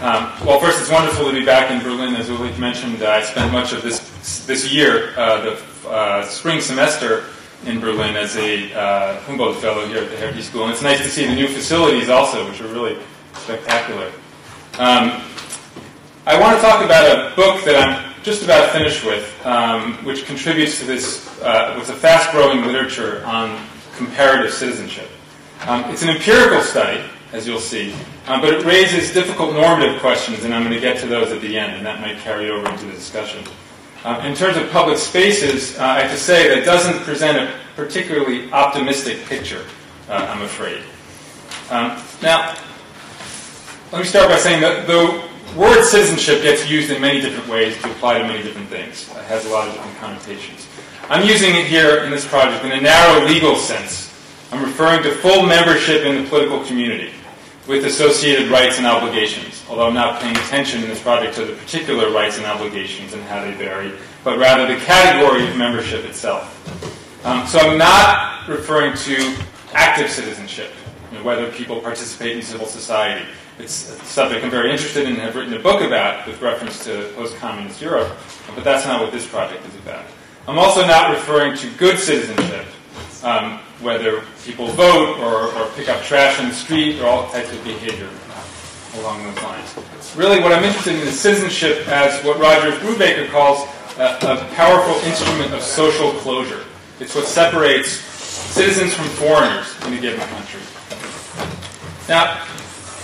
Well, first, it's wonderful to be back in Berlin. As Ulrich mentioned, I spent much of this year, the spring semester, in Berlin as a Humboldt Fellow here at the Hertie School. And it's nice to see the new facilities also, which are really spectacular. I want to talk about a book that I'm just about finished with, which contributes to this, what's a fast-growing literature on comparative citizenship. It's an empirical study, as you'll see, but it raises difficult normative questions, and I'm going to get to those at the end, and that might carry over into the discussion. In terms of public spaces, I have to say that it doesn't present a particularly optimistic picture, I'm afraid. Now, let me start by saying that the word citizenship gets used in many different ways to apply to many different things. It has a lot of different connotations. I'm using it here in this project in a narrow legal sense. I'm referring to full membership in the political community with associated rights and obligations, although I'm not paying attention in this project to the particular rights and obligations and how they vary, but rather the category of membership itself. So I'm not referring to active citizenship, whether people participate in civil society. It's a subject I'm very interested in and have written a book about with reference to post-communist Europe, but that's not what this project is about. I'm also not referring to good citizenship, whether people vote or pick up trash in the street or all types of behavior along those lines. Really what I'm interested in is citizenship as what Roger Brubaker calls a powerful instrument of social closure. It's what separates citizens from foreigners in a given country. Now,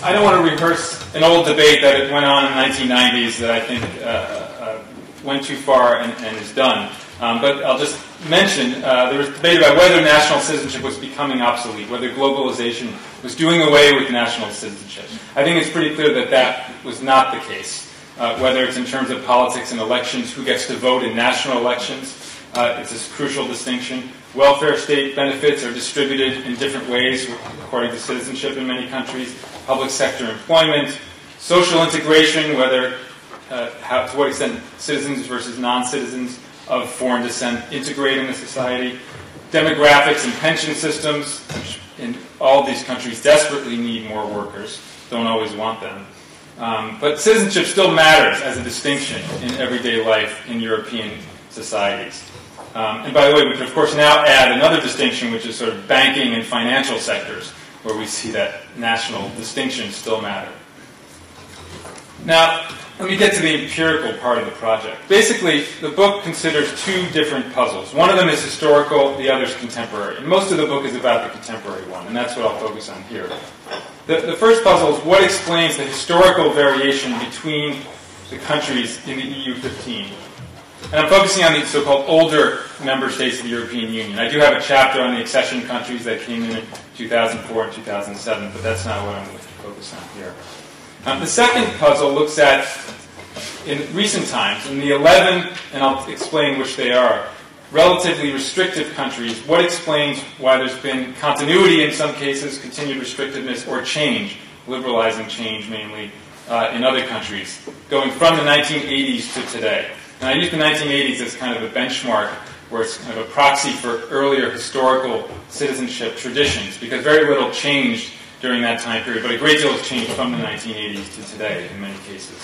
I don't want to rehearse an old debate that went on in the 1990s that I think went too far and is done. But I'll just mention there was debate about whether national citizenship was becoming obsolete, whether globalization was doing away with national citizenship. I think it's pretty clear that that was not the case. Whether it's in terms of politics and elections, who gets to vote in national elections, it's a crucial distinction. Welfare state benefits are distributed in different ways according to citizenship in many countries. Public sector employment, social integration, whether to what extent citizens versus non-citizens of foreign descent integrate in the society, demographics and pension systems, which in all of these countries desperately need more workers, don't always want them. But citizenship still matters as a distinction in everyday life in European societies. And by the way, we can of course now add another distinction, which is sort of banking and financial sectors, where we see that national distinctions still matter. Now, let me get to the empirical part of the project. Basically, the book considers two different puzzles. One of them is historical, the other is contemporary. And most of the book is about the contemporary one, and that's what I'll focus on here. The first puzzle is what explains the historical variation between the countries in the EU15. And I'm focusing on the so-called older member states of the European Union. I do have a chapter on the accession countries that came in 2004 and 2007, but that's not what I'm going to focus on here. The second puzzle looks at, in recent times, in the 11, and I'll explain which they are, relatively restrictive countries, what explains why there's been continuity in some cases, continued restrictiveness, or change, liberalizing change mainly, in other countries, going from the 1980s to today. And I use the 1980s as kind of a benchmark where it's kind of a proxy for earlier historical citizenship traditions, because very little changed during that time period, but a great deal has changed from the 1980s to today in many cases.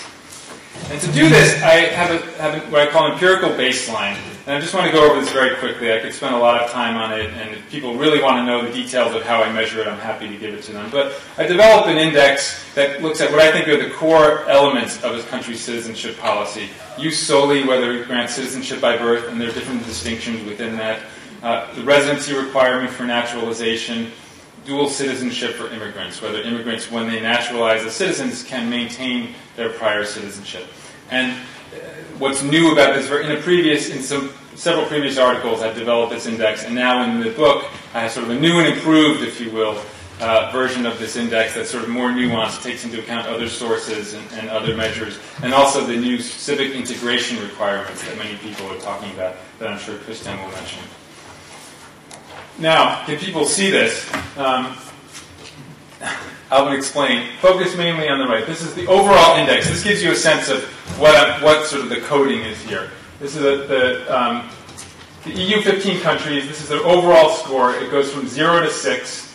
And to do this, I have what I call an empirical baseline. And I just want to go over this very quickly. I could spend a lot of time on it, and if people really want to know the details of how I measure it, I'm happy to give it to them. But I developed an index that looks at what I think are the core elements of a country's citizenship policy. Use solely, whether it grants citizenship by birth, and there are different distinctions within that. The residency requirement for naturalization, dual citizenship for immigrants, whether immigrants, when they naturalize as citizens, can maintain their prior citizenship. And what's new about this, in several previous articles, I've developed this index, and now in the book, I have sort of a new and improved, if you will, version of this index that's sort of more nuanced, takes into account other sources and other measures, and also the new civic integration requirements that many people are talking about, that I'm sure Kristen will mention. Now, can people see this? I'll explain. Focus mainly on the right. This is the overall index. This gives you a sense of what sort of the coding is here. This is the EU 15 countries. This is their overall score. It goes from 0 to 6,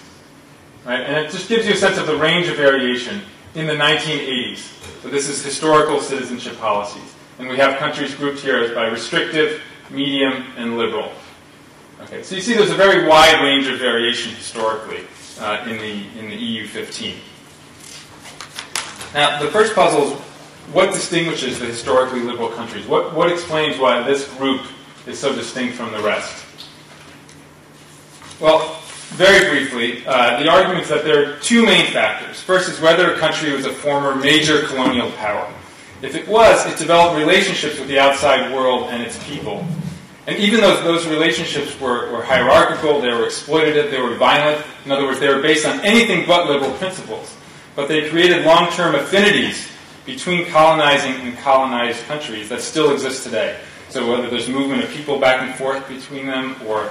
right? And it just gives you a sense of the range of variation. in the 1980s. So this is historical citizenship policies. And we have countries grouped here as by restrictive, medium, and liberal. Okay, so you see there's a very wide range of variation historically in the EU 15. Now, the first puzzle is what distinguishes the historically liberal countries? What explains why this group is so distinct from the rest? Well, very briefly, the argument is that there are two main factors. First is whether a country was a former major colonial power. If it was, it developed relationships with the outside world and its people. And even though those relationships were hierarchical, they were exploitative, they were violent, in other words, they were based on anything but liberal principles, but they created long-term affinities between colonizing and colonized countries that still exist today. So whether there's movement of people back and forth between them or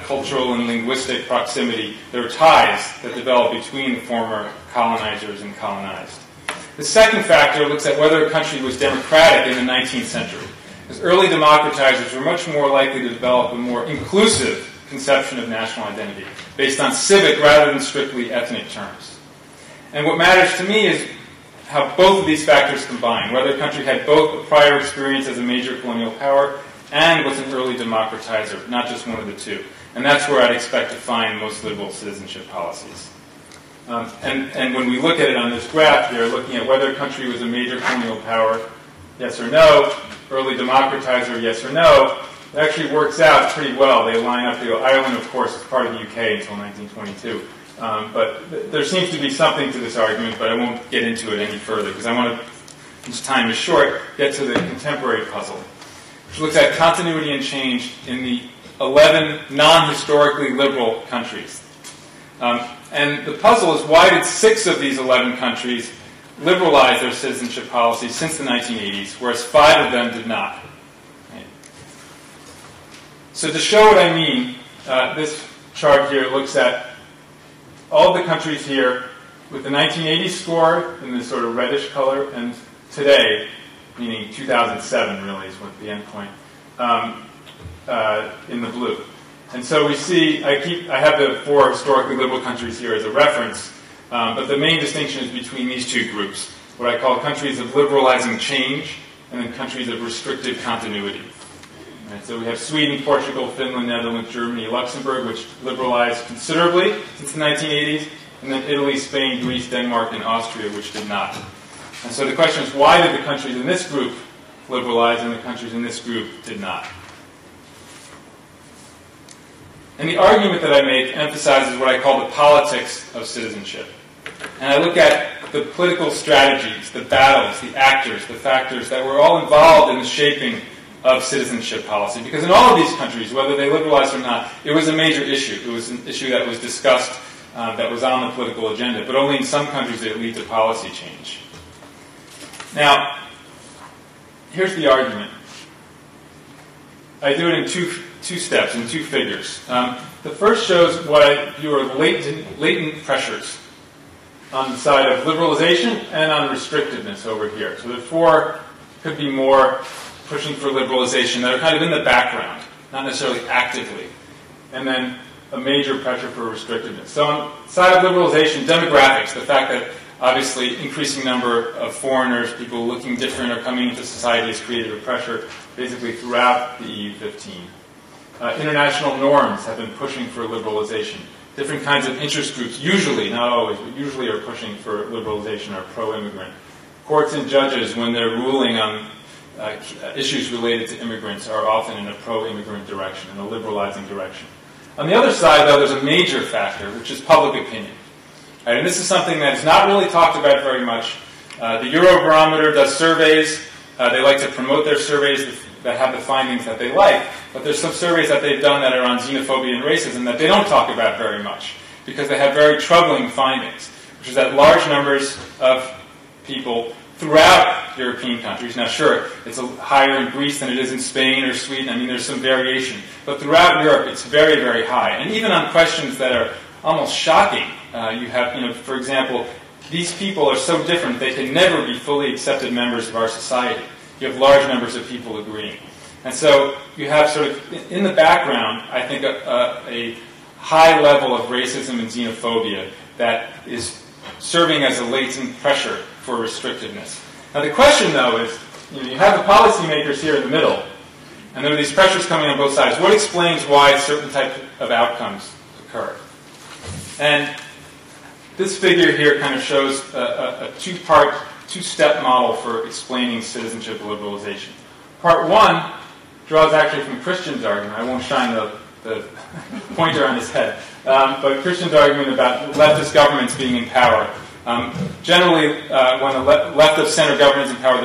cultural and linguistic proximity, there are ties that develop between the former colonizers and colonized. The second factor looks at whether a country was democratic in the 19th century. Because early democratizers were much more likely to develop a more inclusive conception of national identity, based on civic rather than strictly ethnic terms. And what matters to me is how both of these factors combine, whether a country had both a prior experience as a major colonial power and was an early democratizer, not just one of the two. And that's where I'd expect to find most liberal citizenship policies. And when we look at it on this graph here, looking at whether a country was a major colonial power, yes or no, early democratizer, yes or no, it actually works out pretty well. They line up. They go, Ireland, of course, is part of the UK until 1922. But there seems to be something to this argument, but I won't get into it any further because I want to, since time is short, get to the contemporary puzzle, which looks at continuity and change in the 11 non-historically liberal countries. And the puzzle is, why did 6 of these 11 countries liberalize their citizenship policies since the 1980s, whereas 5 of them did not? Right. So to show what I mean, this chart here looks at all the countries here with the 1980 score in this sort of reddish color, and today, meaning 2007 really is what the end point, in the blue. And so we see, I have the 4 historically liberal countries here as a reference, but the main distinction is between these two groups, what I call countries of liberalizing change and then countries of restrictive continuity. Right, so we have Sweden, Portugal, Finland, Netherlands, Germany, Luxembourg, which liberalized considerably since the 1980s, and then Italy, Spain, Greece, Denmark, and Austria, which did not. And so the question is, why did the countries in this group liberalize and the countries in this group did not? And the argument that I make emphasizes what I call the politics of citizenship. And I look at the political strategies, the battles, the actors, the factors that were all involved in the shaping of citizenship policy. Because in all of these countries, whether they liberalized or not, it was a major issue. It was an issue that was discussed, that was on the political agenda. But only in some countries did it lead to policy change. Now, here's the argument. I do it in two steps, in 2 figures. The first shows what I view are latent pressures on the side of liberalization and on restrictiveness over here. So the 4 could be more pushing for liberalization that are kind of in the background, not necessarily actively. And then a major pressure for restrictiveness. So on the side of liberalization, demographics, the fact that obviously increasing number of foreigners, people looking different or coming into society has created a pressure basically throughout the EU 15. International norms have been pushing for liberalization. Different kinds of interest groups, usually, not always, but usually are pushing for liberalization, are pro-immigrant. Courts and judges, when they're ruling on issues related to immigrants, are often in a pro-immigrant direction, in a liberalizing direction. On the other side, though, there's a major factor, which is public opinion. Right, and this is something that's not really talked about very much. The Eurobarometer does surveys. They like to promote their surveys that have the findings that they like, but there's some surveys that they've done that are on xenophobia and racism that they don't talk about very much because they have very troubling findings, which is that large numbers of people throughout European countries, now sure, it's higher in Greece than it is in Spain or Sweden, I mean there's some variation, but throughout Europe it's very, very high. And even on questions that are almost shocking, you have, for example, these people are so different they can never be fully accepted members of our society. You have large numbers of people agreeing. And so you have sort of, in the background, I think, a high level of racism and xenophobia that is serving as a latent pressure for restrictiveness. Now the question, though, is you have the policymakers here in the middle, and there are these pressures coming on both sides. What explains why certain types of outcomes occur? And this figure here kind of shows a two-step model for explaining citizenship liberalization. Part one draws actually from Christian's argument. I won't shine the pointer on his head. But Christian's argument about leftist governments being in power. Generally, when the left of center government is in power,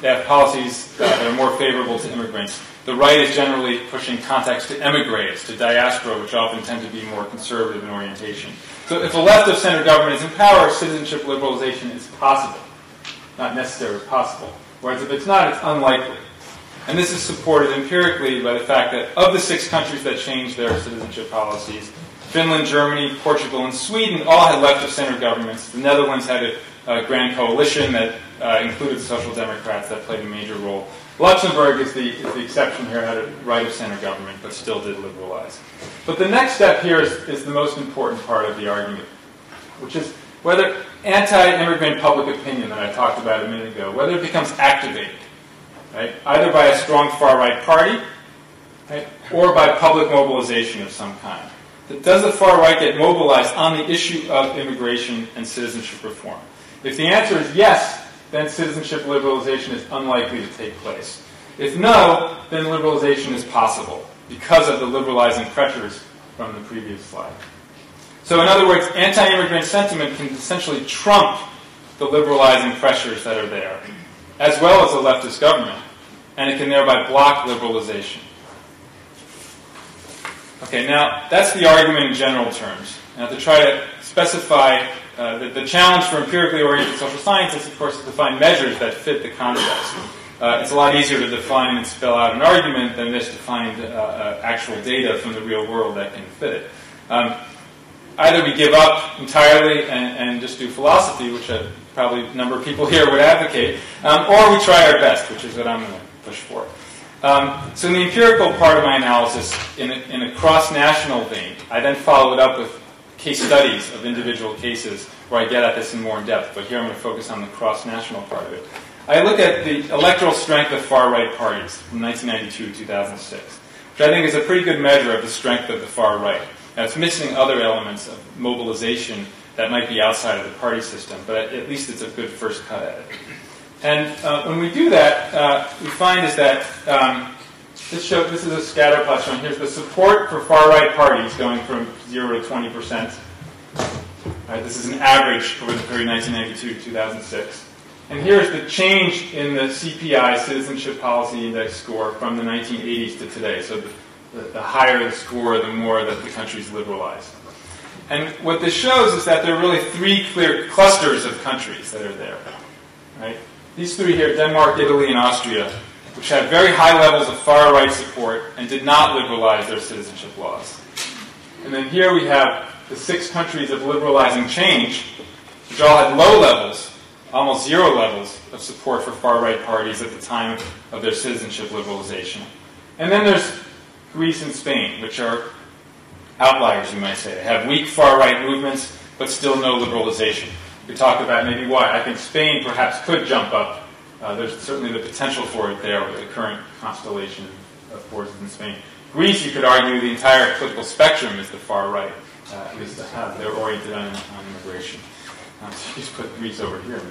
they have policies that are more favorable to immigrants. The right is generally pushing contacts to emigres, to diaspora, which often tend to be more conservative in orientation. So if a left of center government is in power, citizenship liberalization is possible. Not necessarily possible. Whereas if it's not, it's unlikely. And this is supported empirically by the fact that of the 6 countries that changed their citizenship policies, Finland, Germany, Portugal, and Sweden all had left-of-center governments. The Netherlands had a grand coalition that included Social Democrats that played a major role. Luxembourg is the exception here, had a right-of-center government, but still did liberalize. But the next step here is the most important part of the argument, which is whether anti-immigrant public opinion that I talked about a minute ago, whether it becomes activated. Right? Either by a strong far-right party, right, or by public mobilization of some kind. Does the far-right get mobilized on the issue of immigration and citizenship reform? If the answer is yes, then citizenship liberalization is unlikely to take place. If no, then liberalization is possible because of the liberalizing pressures from the previous slide. So in other words, anti-immigrant sentiment can essentially trump the liberalizing pressures that are there, as well as a leftist government, and it can thereby block liberalization. Okay, now that's the argument in general terms. Now to try to specify, the challenge for empirically oriented social scientists, of course, is to find measures that fit the context. It's a lot easier to define and spell out an argument than it is to find actual data from the real world that can fit it. Either we give up entirely and just do philosophy, which probably a number of people here would advocate, or we try our best, which is what I'm going to push for. So in the empirical part of my analysis, in a cross-national vein, I then follow it up with case studies of individual cases where I get at this in more depth, but here I'm going to focus on the cross-national part of it. I look at the electoral strength of far-right parties from 1992 to 2006, which I think is a pretty good measure of the strength of the far-right. Now, it's missing other elements of mobilization that might be outside of the party system, but at least it's a good first cut at it. And when we do that, we find is that this is a scatter plot showing here's the support for far-right parties going from 0 to 20%. Right, this is an average over the period 1992 to 2006. And here's the change in the CPI, Citizenship Policy Index score, from the 1980s to today. So the higher the score, the more that the country's liberalized. And what this shows is that there are really 3 clear clusters of countries that are there. Right? These 3 here, Denmark, Italy, and Austria, which had very high levels of far-right support and did not liberalize their citizenship laws. And then here we have the 6 countries of liberalizing change, which all had low levels, almost 0 levels, of support for far-right parties at the time of their citizenship liberalization. And then there's Greece and Spain, which are outliers, you might say. They have weak far-right movements, but still no liberalization. We could talk about maybe why. I think Spain perhaps could jump up. There's certainly the potential for it there with the current constellation of forces in Spain. Greece, you could argue, the entire political spectrum is the far right, at least they're oriented on immigration. So you just put Greece over here.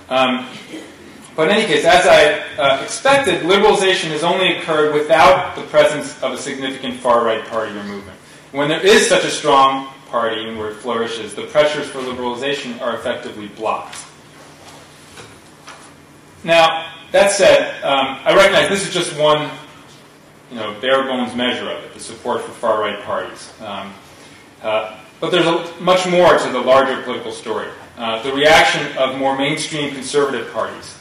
But in any case, as I expected, liberalization has only occurred without the presence of a significant far-right party or movement. When there is such a strong party and where it flourishes, the pressures for liberalization are effectively blocked. Now, that said, I recognize this is just one bare-bones measure of it, the support for far-right parties. But there's much more to the larger political story. The reaction of more mainstream conservative parties,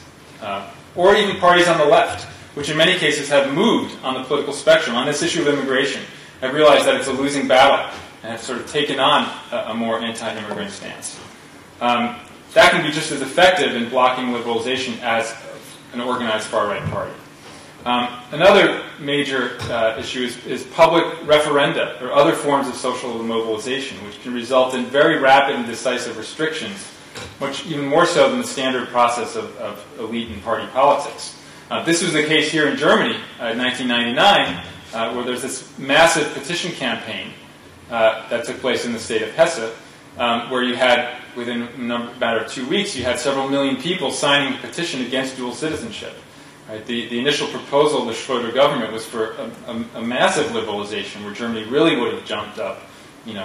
or even parties on the left, which in many cases have moved on the political spectrum on this issue of immigration, have realized that it's a losing battle and have sort of taken on a more anti-immigrant stance. That can be just as effective in blocking liberalization as an organized far-right party. Another major issue is public referenda or other forms of social mobilization, which can result in very rapid and decisive restrictions, much even more so than the standard process of elite and party politics. This was the case here in Germany in 1999, where there's this massive petition campaign that took place in the state of Hesse, where you had, within a matter of 2 weeks, you had several million people signing a petition against dual citizenship. Right? The initial proposal of the Schröder government was for a massive liberalization, where Germany really would have jumped up,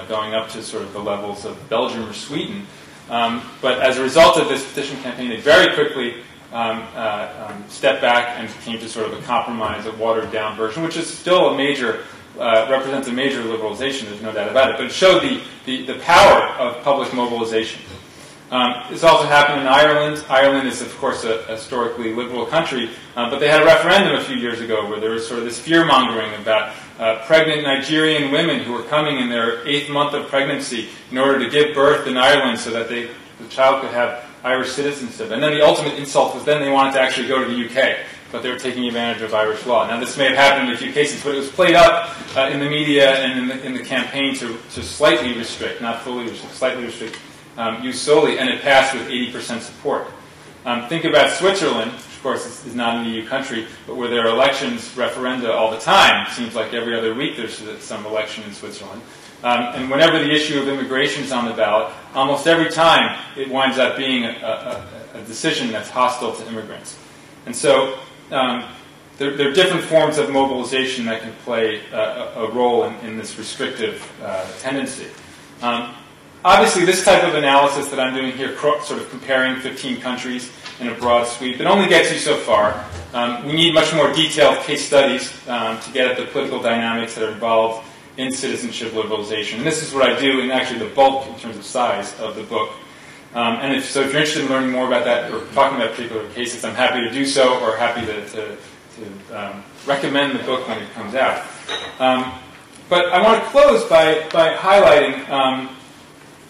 going up to sort of the levels of Belgium or Sweden. But as a result of this petition campaign, they very quickly stepped back and came to sort of a compromise, a watered-down version, which is still a major, represents a major liberalization, there's no doubt about it. But it showed the power of public mobilization. This also happened in Ireland. Ireland is, of course, a historically liberal country, but they had a referendum a few years ago where there was sort of this fear-mongering about pregnant Nigerian women who were coming in their 8th month of pregnancy in order to give birth in Ireland so that the child could have Irish citizenship. And then the ultimate insult was then they wanted to actually go to the UK, but they were taking advantage of Irish law. Now, this may have happened in a few cases, but it was played up in the media and in the campaign to slightly restrict, not fully restrict, slightly restrict use solely, and it passed with 80% support. Think about Switzerland, which of course is not an EU country, but where there are elections, referenda all the time. It seems like every other week there's some election in Switzerland. And whenever the issue of immigration is on the ballot, almost every time it winds up being a decision that's hostile to immigrants. And so there are different forms of mobilization that can play a role in this restrictive tendency. Obviously, this type of analysis that I'm doing here, sort of comparing 15 countries in a broad sweep, it only gets you so far. We need much more detailed case studies to get at the political dynamics that are involved in citizenship liberalization. And this is what I do in actually the bulk, in terms of size, of the book. And if you're interested in learning more about that or talking about particular cases, I'm happy to do so, or happy to recommend the book when it comes out. But I want to close by highlighting,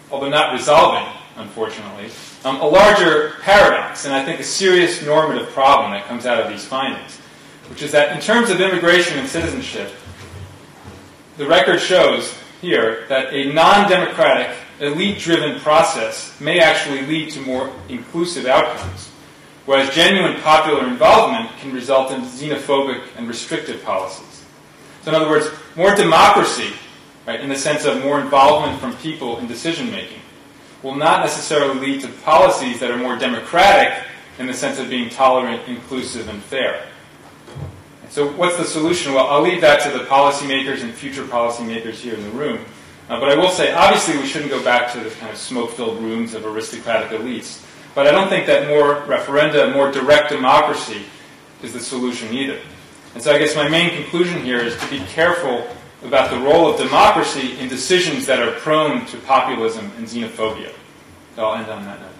although not resolving, unfortunately, a larger paradox, and I think a serious normative problem that comes out of these findings, which is that in terms of immigration and citizenship, the record shows here that a non-democratic, elite-driven process may actually lead to more inclusive outcomes, whereas genuine popular involvement can result in xenophobic and restrictive policies. So in other words, more democracy, right, in the sense of more involvement from people in decision-making, will not necessarily lead to policies that are more democratic in the sense of being tolerant, inclusive, and fair. So what's the solution? Well, I'll leave that to the policymakers and future policymakers here in the room. But I will say, obviously, we shouldn't go back to the kind of smoke-filled rooms of aristocratic elites. But I don't think that more referenda, more direct democracy is the solution either. And so I guess my main conclusion here is to be careful about the role of democracy in decisions that are prone to populism and xenophobia. So I'll end on that note.